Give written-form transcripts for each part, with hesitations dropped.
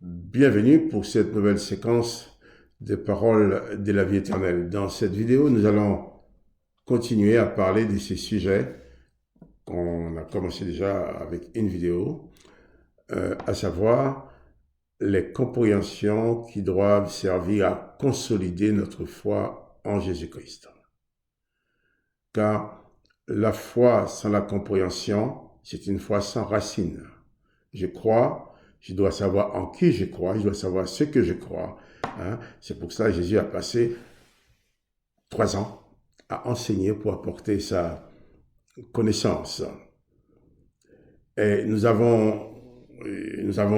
Bienvenue pour cette nouvelle séquence des paroles de la vie éternelle. Dans cette vidéo, nous allons continuer à parler de ces sujets qu'on a commencé déjà avec une vidéo, à savoir les compréhensions qui doivent servir à consolider notre foi en Jésus-Christ. Car la foi sans la compréhension, c'est une foi sans racine. Je crois, je dois savoir en qui je crois, je dois savoir ce que je crois. C'est pour ça que Jésus a passé 3 ans à enseigner pour apporter sa connaissance. Et nous avons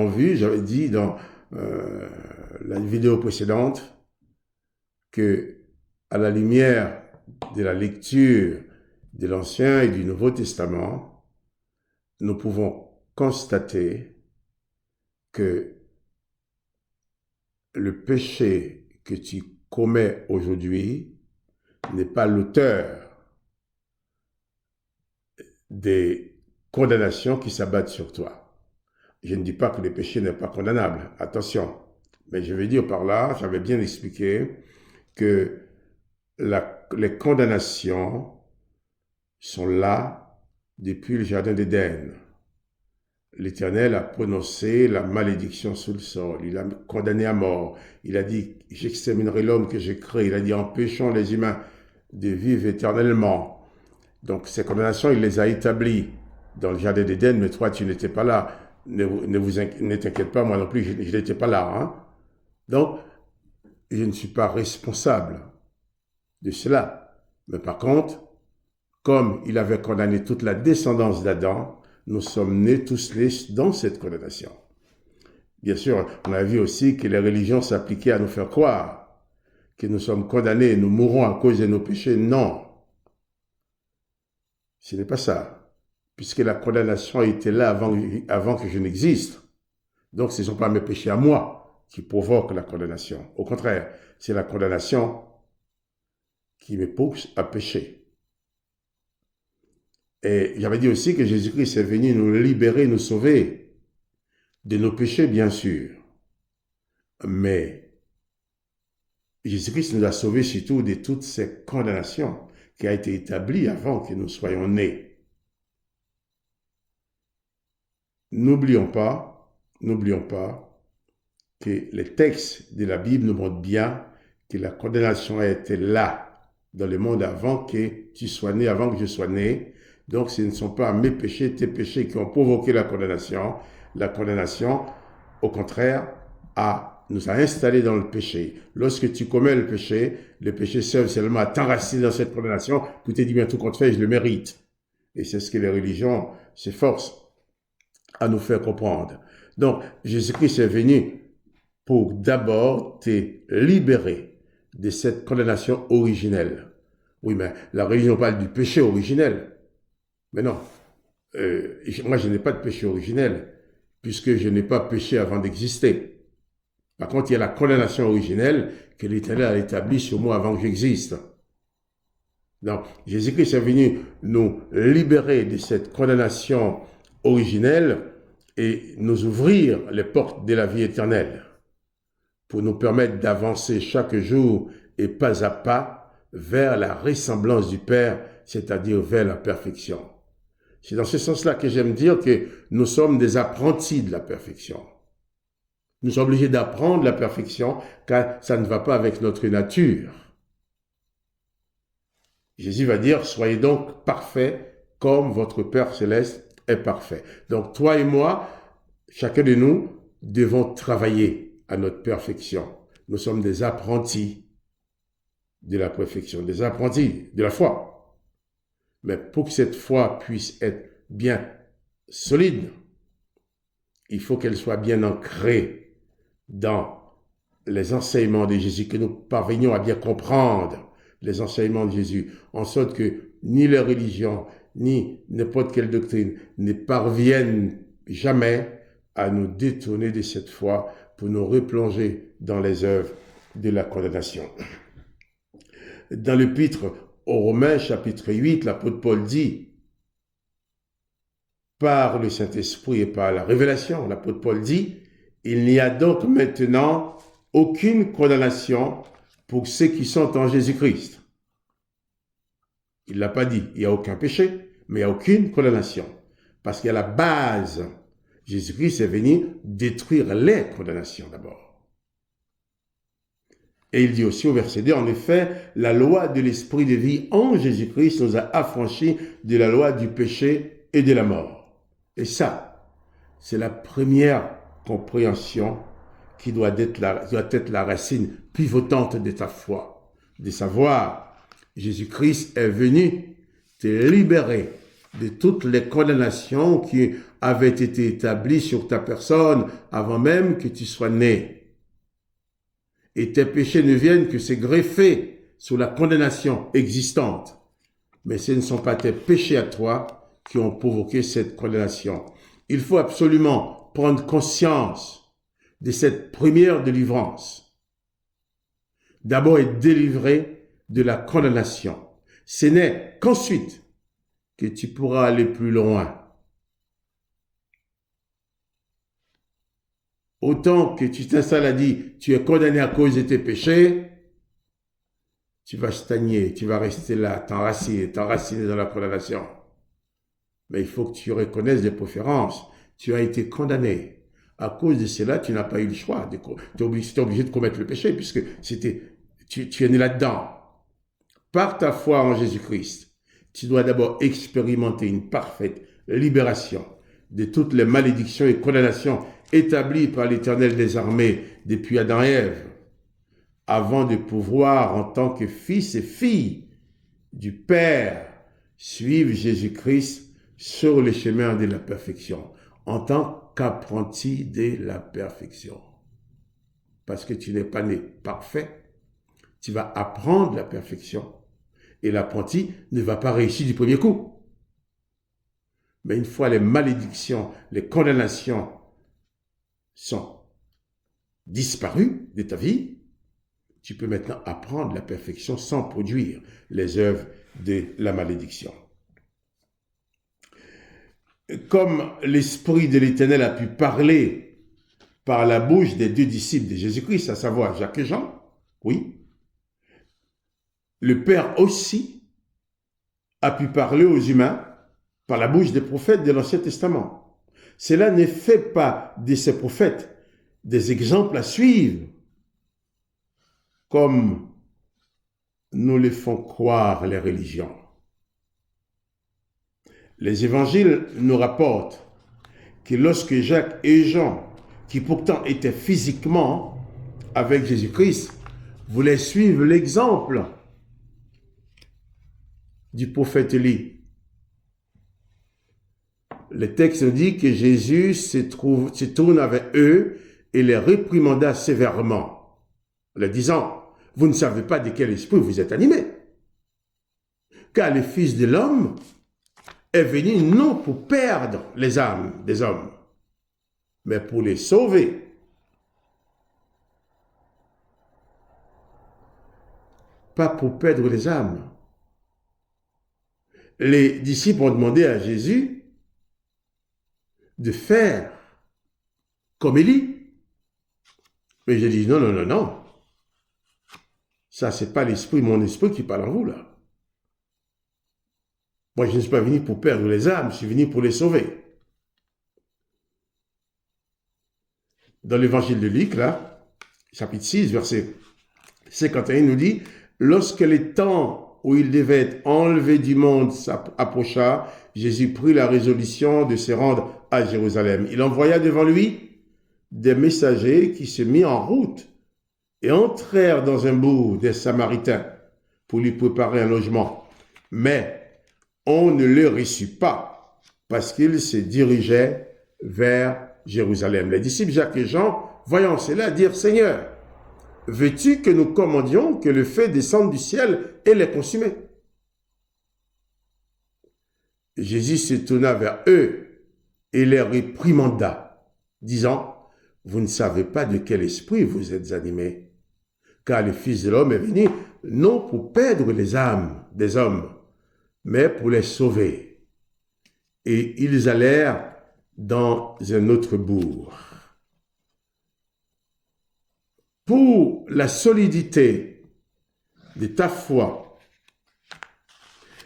vu, j'avais dit dans la vidéo précédente, que à la lumière de la lecture de l'Ancien et du Nouveau Testament, nous pouvons constater que le péché que tu commets aujourd'hui n'est pas l'auteur des condamnations qui s'abattent sur toi. Je ne dis pas que le péché n'est pas condamnable, attention. Mais je veux dire par là, j'avais bien expliqué que les condamnations sont là depuis le jardin d'Éden. L'Éternel a prononcé la malédiction sur le sol. Il a condamné à mort. Il a dit, j'exterminerai l'homme que j'ai créé. Il a dit, empêchons les humains de vivre éternellement. Donc, ces condamnations, il les a établies dans le jardin d'Éden, mais toi, tu n'étais pas là. Ne t'inquiète pas, moi non plus, je n'étais pas là. Donc, je ne suis pas responsable de cela. Mais par contre, comme il avait condamné toute la descendance d'Adam, nous sommes nés tous nés dans cette condamnation. Bien sûr, on a vu aussi que les religions s'appliquaient à nous faire croire que nous sommes condamnés et nous mourrons à cause de nos péchés. Non, ce n'est pas ça, puisque la condamnation était là avant que je n'existe. Donc, ce ne sont pas mes péchés à moi qui provoquent la condamnation. Au contraire, c'est la condamnation qui me pousse à pécher. Et j'avais dit aussi que Jésus-Christ est venu nous libérer, nous sauver de nos péchés, bien sûr. Mais Jésus-Christ nous a sauvés surtout de toutes ces condamnations qui a été établie avant que nous soyons nés. N'oublions pas que les textes de la Bible nous montrent bien que la condamnation a été là dans le monde avant que tu sois né, avant que je sois né. Donc, ce ne sont pas mes péchés, tes péchés qui ont provoqué la condamnation. La condamnation, au contraire, nous a installés dans le péché. Lorsque tu commets le péché serve seulement à t'enraciner dans cette condamnation. Tu te dis bien tout compte fait, je le mérite. Et c'est ce que les religions s'efforcent à nous faire comprendre. Donc, Jésus-Christ est venu pour d'abord te libérer de cette condamnation originelle. Oui, mais la religion parle du péché originel. Mais non, moi je n'ai pas de péché originel, puisque je n'ai pas péché avant d'exister. Par contre, il y a la condamnation originelle que l'Éternel a établie sur moi avant que j'existe. Donc, Jésus-Christ est venu nous libérer de cette condamnation originelle et nous ouvrir les portes de la vie éternelle pour nous permettre d'avancer chaque jour et pas à pas vers la ressemblance du Père, c'est-à-dire vers la perfection. C'est dans ce sens-là que j'aime dire que nous sommes des apprentis de la perfection. Nous sommes obligés d'apprendre la perfection car ça ne va pas avec notre nature. Jésus va dire, soyez donc parfaits comme votre Père céleste est parfait. Donc toi et moi, chacun de nous, devons travailler à notre perfection. Nous sommes des apprentis de la perfection, des apprentis de la foi. Mais pour que cette foi puisse être bien solide, il faut qu'elle soit bien ancrée dans les enseignements de Jésus, que nous parvenions à bien comprendre les enseignements de Jésus, en sorte que ni les religions, ni n'importe quelle doctrine ne parviennent jamais à nous détourner de cette foi pour nous replonger dans les œuvres de la condamnation. Dans l'épître aux Romains, chapitre 8, l'apôtre Paul dit, par le Saint-Esprit et par la révélation, l'apôtre Paul dit, Il n'y a donc maintenant aucune condamnation pour ceux qui sont en Jésus-Christ. Il ne l'a pas dit, il n'y a aucun péché, mais il n'y a aucune condamnation. Parce qu'à la base, Jésus-Christ est venu détruire les condamnations d'abord. Et il dit aussi au verset 2, en effet, la loi de l'esprit de vie en Jésus-Christ nous a affranchis de la loi du péché et de la mort. Et ça, c'est la première compréhension qui doit être la racine pivotante de ta foi. De savoir, Jésus-Christ est venu te libérer de toutes les condamnations qui avaient été établies sur ta personne avant même que tu sois né. Et tes péchés ne viennent que se greffer sur la condamnation existante. Mais ce ne sont pas tes péchés à toi qui ont provoqué cette condamnation. Il faut absolument prendre conscience de cette première délivrance. D'abord être délivré de la condamnation. Ce n'est qu'ensuite que tu pourras aller plus loin. Autant que tu t'installes à dire, tu es condamné à cause de tes péchés, tu vas stagner, tu vas rester là, t'enraciner dans la condamnation. Mais il faut que tu reconnaisses des préférences. Tu as été condamné. À cause de cela, tu n'as pas eu le choix. Tu es obligé de commettre le péché puisque tu es né là-dedans. Par ta foi en Jésus-Christ, tu dois d'abord expérimenter une parfaite libération de toutes les malédictions et condamnations établies par l'Éternel des armées depuis Adam et Ève, avant de pouvoir, en tant que fils et filles du Père, suivre Jésus-Christ sur le chemin de la perfection, en tant qu'apprenti de la perfection. Parce que tu n'es pas né parfait, tu vas apprendre la perfection. Et l'apprenti ne va pas réussir du premier coup. Mais une fois les malédictions, les condamnations sont disparues de ta vie, tu peux maintenant apprendre la perfection sans produire les œuvres de la malédiction. Comme l'Esprit de l'Éternel a pu parler par la bouche des deux disciples de Jésus-Christ, à savoir Jacques et Jean, oui, le Père aussi a pu parler aux humains par la bouche des prophètes de l'Ancien Testament. Cela ne fait pas de ces prophètes des exemples à suivre, comme nous les font croire les religions. Les évangiles nous rapportent que lorsque Jacques et Jean, qui pourtant étaient physiquement avec Jésus-Christ, voulaient suivre l'exemple du prophète Élie, le texte dit que Jésus se tourne vers eux et les réprimanda sévèrement, leur disant, « Vous ne savez pas de quel esprit vous êtes animés, car le Fils de l'homme est venu non pour perdre les âmes des hommes, mais pour les sauver. » Pas pour perdre les âmes. Les disciples ont demandé à Jésus de faire comme Élie. Mais j'ai dit, non, non, non, non. Ça, c'est pas l'esprit, mon esprit qui parle en vous, là. Moi, je ne suis pas venu pour perdre les âmes, je suis venu pour les sauver. Dans l'évangile de Luc, là, chapitre 6, verset 51, il nous dit, lorsque le temps où il devait être enlevé du monde approcha, Jésus prit la résolution de se rendre à Jérusalem. Il envoya devant lui des messagers qui se mirent en route et entrèrent dans un bourg des Samaritains pour lui préparer un logement. Mais on ne le reçut pas parce qu'il se dirigeait vers Jérusalem. Les disciples Jacques et Jean, voyant cela, dirent, « Seigneur, veux-tu que nous commandions que le feu descende du ciel et les consume ?» Jésus se tourna vers eux et les réprimanda, disant, « Vous ne savez pas de quel esprit vous êtes animés, car le Fils de l'homme est venu non pour perdre les âmes des hommes, mais pour les sauver. » Et ils allèrent dans un autre bourg. pour la solidité de ta foi,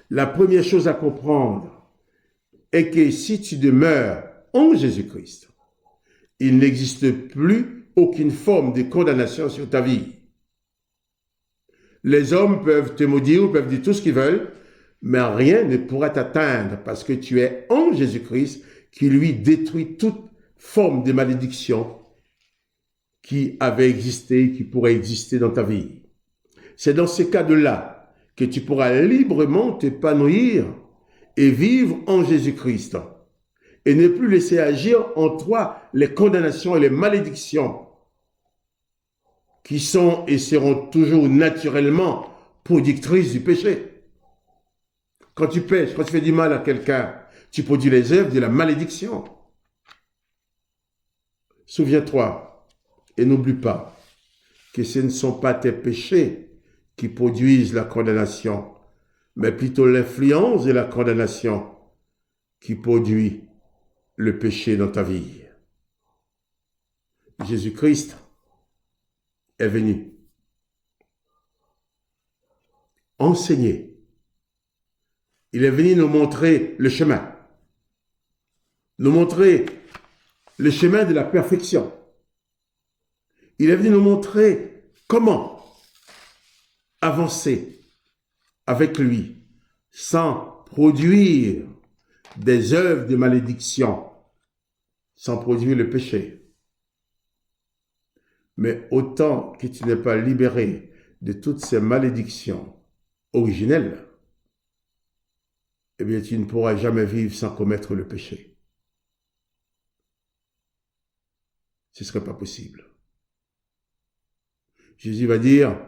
la première chose à comprendre est que si tu demeures en Jésus-Christ, il n'existe plus aucune forme de condamnation sur ta vie. Les hommes peuvent te maudire, peuvent dire tout ce qu'ils veulent, mais rien ne pourra t'atteindre parce que tu es en Jésus-Christ qui lui détruit toute forme de malédiction qui avait existé, qui pourrait exister dans ta vie. C'est dans ces cas-là que tu pourras librement t'épanouir et vivre en Jésus-Christ et ne plus laisser agir en toi les condamnations et les malédictions qui sont et seront toujours naturellement productrices du péché. Quand tu pêches, quand tu fais du mal à quelqu'un, tu produis les œuvres de la malédiction. Souviens-toi et n'oublie pas que ce ne sont pas tes péchés qui produisent la condamnation, mais plutôt l'influence de la condamnation qui produit le péché dans ta vie. Jésus-Christ est venu enseigner. Il est venu nous montrer le chemin. Nous montrer le chemin de la perfection. Il est venu nous montrer comment avancer avec lui sans produire des œuvres de malédiction, sans produire le péché. Mais autant que tu n'es pas libéré de toutes ces malédictions originelles, eh bien tu ne pourras jamais vivre sans commettre le péché. Ce ne serait pas possible. Jésus va dire,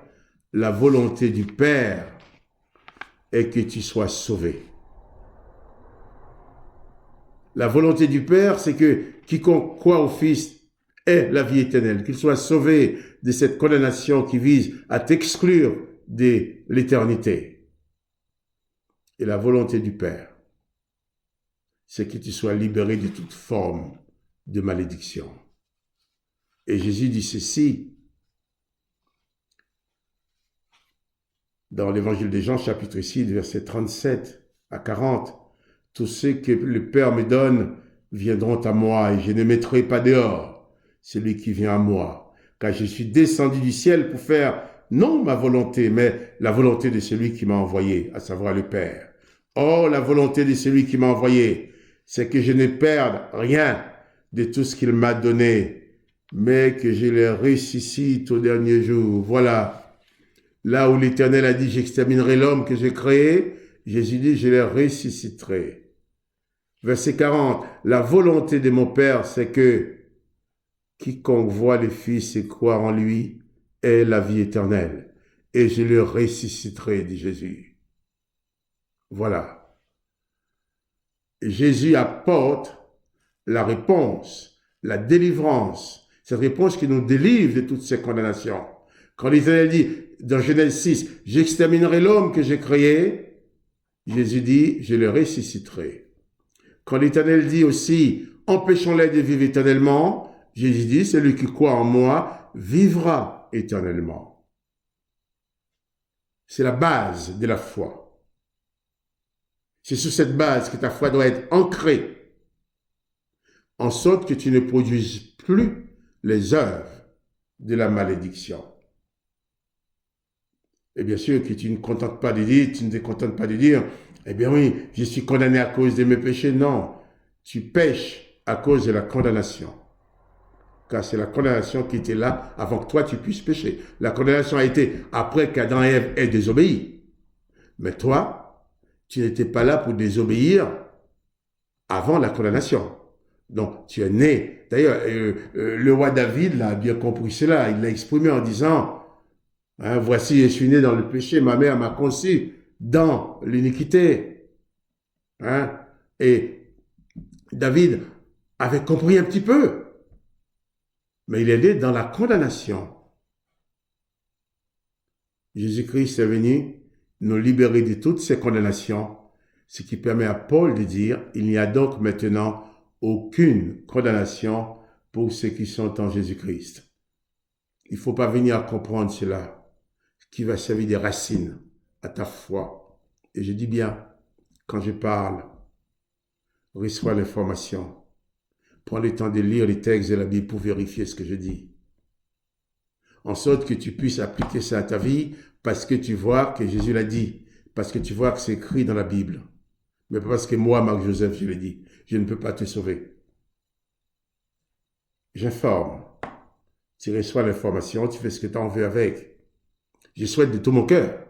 la volonté du Père est que tu sois sauvé. La volonté du Père, c'est que quiconque croit au Fils ait la vie éternelle, qu'il soit sauvé de cette condamnation qui vise à t'exclure de l'éternité. Et la volonté du Père, c'est que tu sois libéré de toute forme de malédiction. Et Jésus dit ceci dans l'évangile de Jean, chapitre 6, versets 37 à 40. Tous ceux que le Père me donne viendront à moi et je ne mettrai pas dehors celui qui vient à moi. Car je suis descendu du ciel pour faire non ma volonté, mais la volonté de celui qui m'a envoyé, à savoir le Père. Or, la volonté de celui qui m'a envoyé, c'est que je ne perde rien de tout ce qu'il m'a donné, mais que je le ressuscite au dernier jour. Voilà. Là où l'Éternel a dit, j'exterminerai l'homme que j'ai créé, Jésus dit, je le ressusciterai. Verset 40, la volonté de mon Père, c'est que quiconque voit le Fils et croit en lui ait la vie éternelle. Et je le ressusciterai, dit Jésus. Voilà. Jésus apporte la réponse, la délivrance, cette réponse qui nous délivre de toutes ces condamnations. Quand l'Éternel dit, dans Genèse 6, j'exterminerai l'homme que j'ai créé, Jésus dit, je le ressusciterai. Quand l'Éternel dit aussi, empêchons-les de vivre éternellement, Jésus dit, celui qui croit en moi vivra éternellement. C'est la base de la foi. C'est sur cette base que ta foi doit être ancrée, en sorte que tu ne produises plus les œuvres de la malédiction. Et bien sûr que tu ne te contentes pas de dire, eh bien oui, je suis condamné à cause de mes péchés. Non, tu pèches à cause de la condamnation. Car c'est la condamnation qui était là avant que toi tu puisses pécher. La condamnation a été après qu'Adam et Ève aient désobéi. Mais toi, tu n'étais pas là pour désobéir avant la condamnation. Donc, tu es né. D'ailleurs, le roi David l'a bien compris cela. Il l'a exprimé en disant, hein, voici, je suis né dans le péché, ma mère m'a conçu dans l'iniquité. Hein? Et David avait compris un petit peu, mais il est né dans la condamnation. Jésus-Christ est venu nous libérer de toutes ces condamnations, ce qui permet à Paul de dire, il n'y a donc maintenant aucune condamnation pour ceux qui sont en Jésus-Christ. il ne faut pas venir à comprendre cela, qui va servir des racines à ta foi. Et je dis bien, quand je parle, reçois l'information. Prends le temps de lire les textes de la Bible pour vérifier ce que je dis. En sorte que tu puisses appliquer ça à ta vie parce que tu vois que Jésus l'a dit, parce que tu vois que c'est écrit dans la Bible. Mais pas parce que moi, Marc-Joseph, je l'ai dit. Je ne peux pas te sauver. J'informe. Tu reçois l'information, tu fais ce que tu en veux avec. Je souhaite de tout mon cœur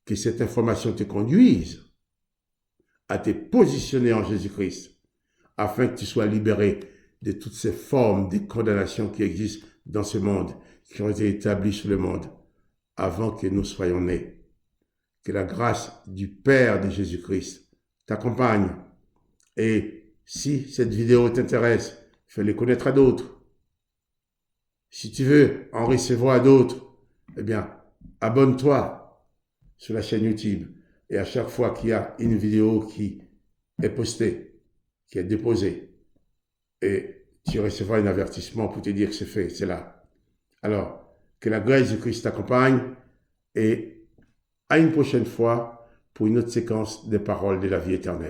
que cette information te conduise à te positionner en Jésus-Christ afin que tu sois libéré de toutes ces formes de condamnation qui existent dans ce monde, qui ont été établies sur le monde avant que nous soyons nés. Que la grâce du Père de Jésus-Christ t'accompagne. Et si cette vidéo t'intéresse, fais-le connaître à d'autres. Si tu veux en recevoir à d'autres, eh bien, abonne-toi sur la chaîne YouTube. Et à chaque fois qu'il y a une vidéo qui est postée, qui est déposée, et tu recevras un avertissement pour te dire que c'est fait, c'est là. Alors, que la grâce de Christ t'accompagne et à une prochaine fois pour une autre séquence des paroles de la vie éternelle.